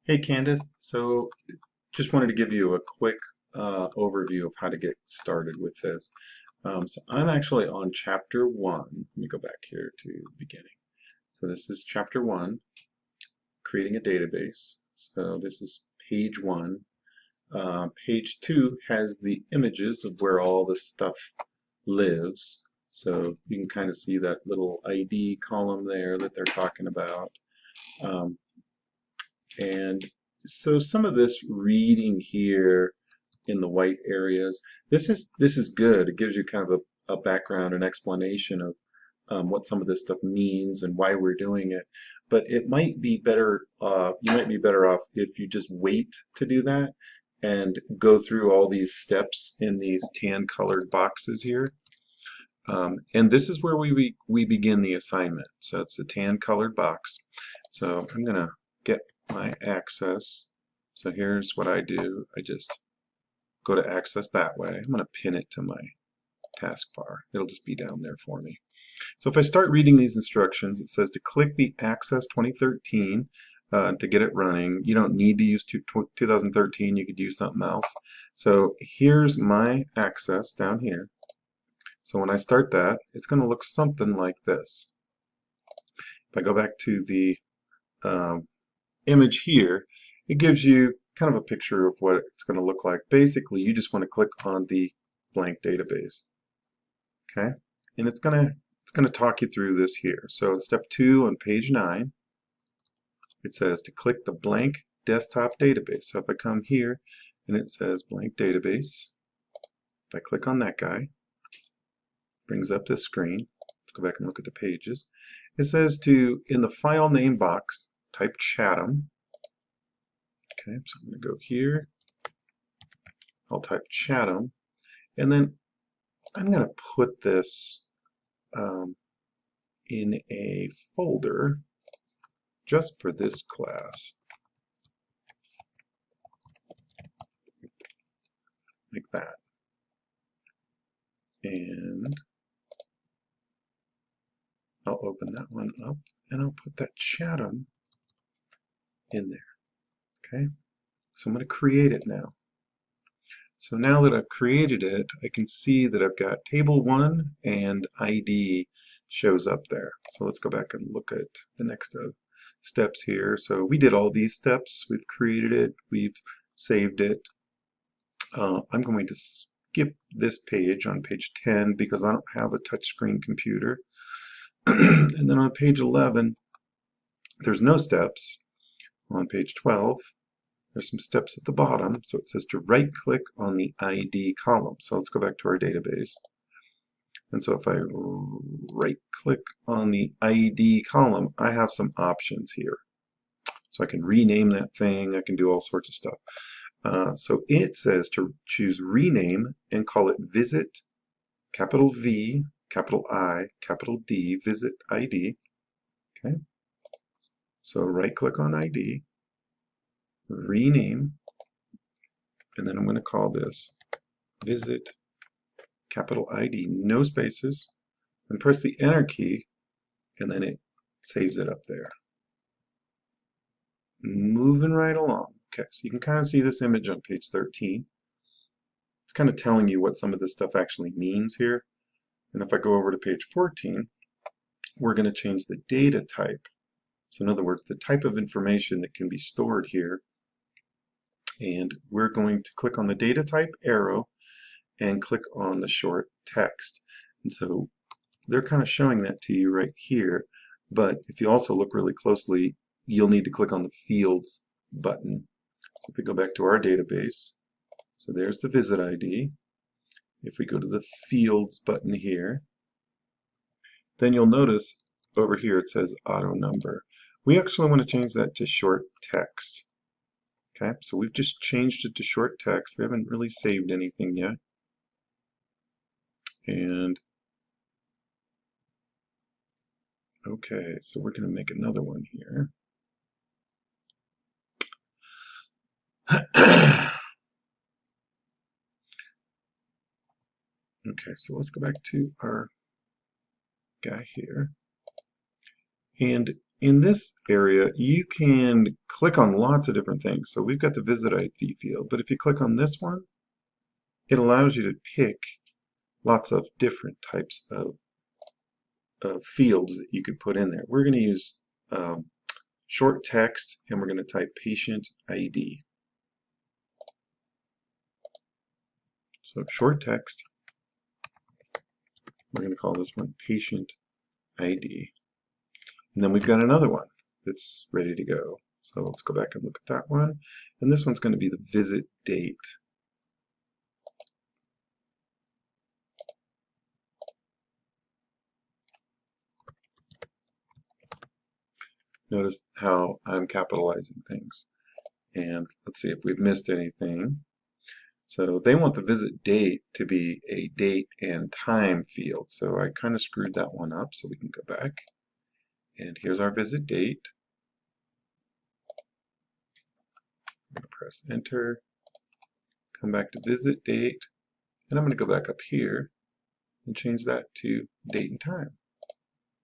Hey Candice, so just wanted to give you a quick overview of how to get started with this. So I'm actually on chapter one. Let me go back here to the beginning. So this is chapter one, creating a database. So this is page one. Page two has the images of where all this stuff lives. So you can kind of see that little ID column there that they're talking about. Um, And so some of this reading here in the white areas, this is good. It gives you kind of a background and explanation of what some of this stuff means and why we're doing it. But it might be better, you might be better off if you just wait to do that and go through all these steps in these tan colored boxes here. And this is where we begin the assignment. So it's a tan colored box. So I'm going to get my access. So here's what I do. I just go to access that way. I'm going to pin it to my taskbar. It'll just be down there for me. So if I start reading these instructions, it says to click the Access 2013 to get it running. You don't need to use 2013. You could use something else. So here's my access down here. So when I start that, it's going to look something like this. If I go back to the image here, it gives you kind of a picture of what it's going to look like. Basically, you just want to click on the blank database. Okay? And it's going to talk you through this here. So in step 2 on page 9, it says to click the blank desktop database. So if I come here and it says blank database, if I click on that guy, brings up this screen. Let's go back and look at the pages. It says to, in the file name box, type Chatham. Okay, so I'm going to go here. I'll type Chatham. And then I'm going to put this in a folder just for this class. Like that. And I'll open that one up and I'll put that Chatham in there. Okay, so I'm going to create it now. So now that I've created it, I can see that I've got table 1 and ID shows up there. So let's go back and look at the next steps here. So we did all these steps. We've created it. We've saved it. I'm going to skip this page on page 10 because I don't have a touchscreen computer. And then on page 11, there's no steps. On page 12, there's some steps at the bottom. So it says to right click on the ID column. So let's go back to our database. And so if I right click on the ID column, I have some options here. So I can rename that thing. I can do all sorts of stuff. So it says to choose rename and call it visit, capital V, capital I, capital D, visit ID. Okay. So right click on ID, rename, and then I'm going to call this visit, capital ID, no spaces, and press the enter key, and then it saves it up there. Moving right along. Okay, so you can kind of see this image on page 13. It's kind of telling you what some of this stuff actually means here. And if I go over to page 14, we're going to change the data type. So in other words, the type of information that can be stored here. And we're going to click on the data type arrow and click on the short text. And so they're kind of showing that to you right here. But if you also look really closely, you'll need to click on the Fields button. So if we go back to our database, so there's the visit ID. If we go to the Fields button here, then you'll notice over here it says auto number. We actually want to change that to short text. Okay, so we've just changed it to short text. We haven't really saved anything yet. And okay, so we're going to make another one here. Okay, so let's go back to our guy here. And in this area, you can click on lots of different things. So we've got the visit ID field, but if you click on this one, it allows you to pick lots of different types of fields that you could put in there. We're going to use short text, and we're going to type patient ID. So short text, we're going to call this one patient ID. And then we've got another one that's ready to go. So let's go back and look at that one. And this one's going to be the visit date. Notice how I'm capitalizing things. And let's see if we've missed anything. So they want the visit date to be a date and time field. So I kind of screwed that one up, so we can go back. And here's our visit date. I'm going to press enter, come back to visit date, and I'm going to go back up here and change that to date and time.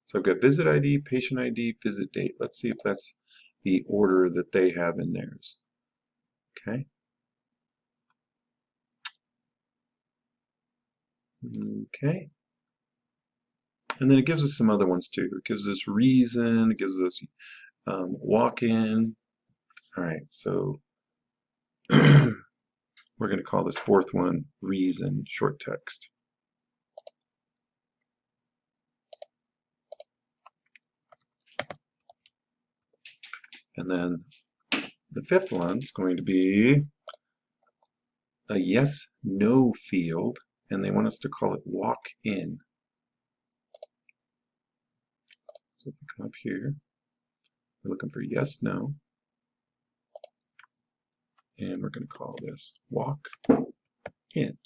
So I've got visit ID, patient ID, visit date. Let's see if that's the order that they have in theirs. Okay. Okay. And then it gives us some other ones too. It gives us reason, it gives us walk-in. All right, so we're going to call this fourth one reason short text. And then the fifth one is going to be a yes/no field, and they want us to call it walk-in. So if we come up here, we're looking for yes/no, and we're going to call this walk-in.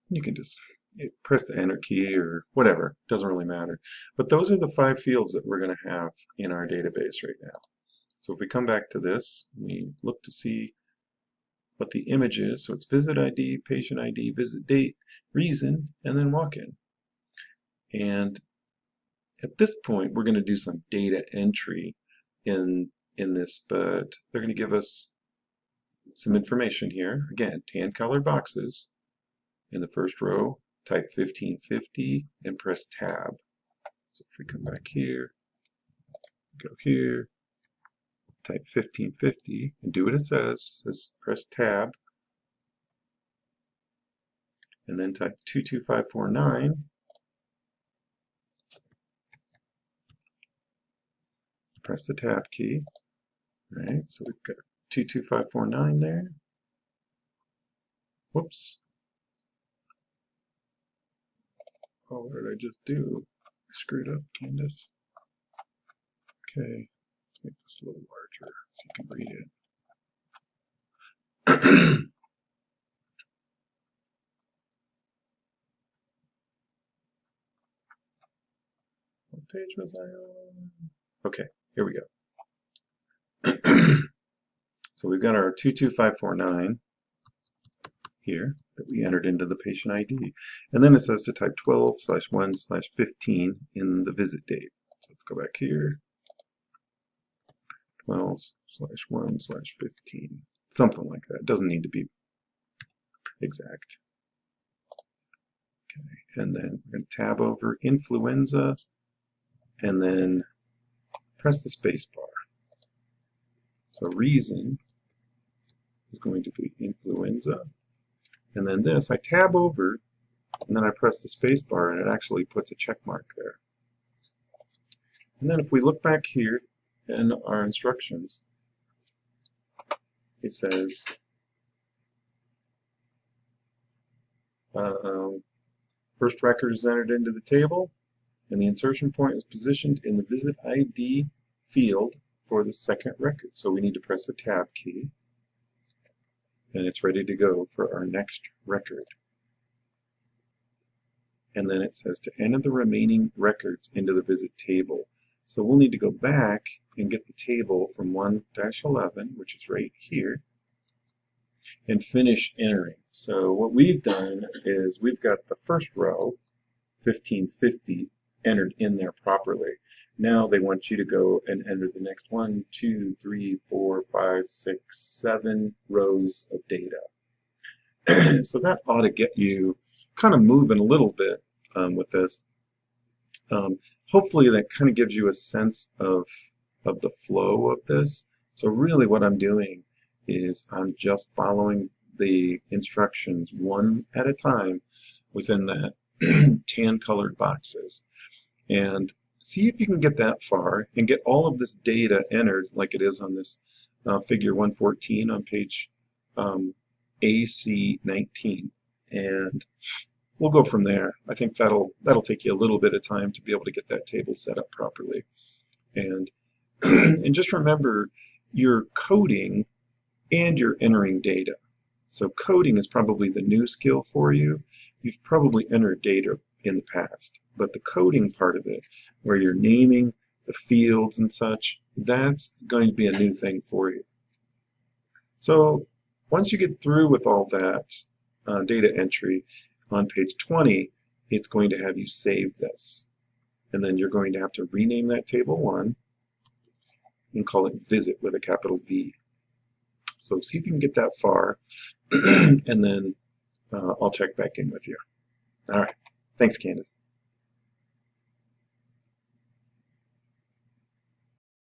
You can just press the enter key or whatever, doesn't really matter. But those are the 5 fields that we're going to have in our database right now. So if we come back to this, we look to see what the image is. So it's visit ID, patient ID, visit date, reason, and then walk-in. And at this point, we're going to do some data entry in this, but they're going to give us some information here. Again, tan colored boxes. In the first row, type 1550 and press tab. So if we come back here, go here, type 1550 and do what it says. Press tab, and then type 22549. Press the tab key. All right, so we've got 22549 there. Whoops. Oh, what did I just do? I screwed up, Candice. Okay, let's make this a little larger so you can read it. What page was I on? Okay, here we go. So we've got our 22549 here that we entered into the patient ID. And then it says to type 12/1/15 in the visit date. So let's go back here. 12/1/15. Something like that. It doesn't need to be exact. Okay, and then we're going to tab over influenza and then press the space bar. So reason is going to be influenza. And then this, I tab over, and then I press the space bar, and it actually puts a check mark there. And then if we look back here in our instructions, it says first record is entered into the table, and the insertion point is positioned in the visit ID field for the second record. So we need to press the tab key, and it's ready to go for our next record. And then it says to enter the remaining records into the visit table. So we'll need to go back and get the table from 1-11, which is right here, and finish entering. So what we've done is we've got the first row, 1550, entered in there properly. Now they want you to go and enter the next 1, 2, 3, 4, 5, 6, 7 rows of data. So that ought to get you kind of moving a little bit with this. Hopefully that kind of gives you a sense of the flow of this. So really what I'm doing is I'm just following the instructions one at a time within that tan colored boxes. And see if you can get that far and get all of this data entered like it is on this figure 114 on page AC19. And we'll go from there. I think that'll take you a little bit of time to be able to get that table set up properly. And and just remember, you're coding and you're entering data. So coding is probably the new skill for you. You've probably entered data in the past, but the coding part of it, where you're naming the fields and such, that's going to be a new thing for you. So once you get through with all that data entry, on page 20, it's going to have you save this. And then you're going to have to rename that table 1 and call it visit with a capital V. So see if you can get that far, and then I'll check back in with you. All right. Thanks, Candice.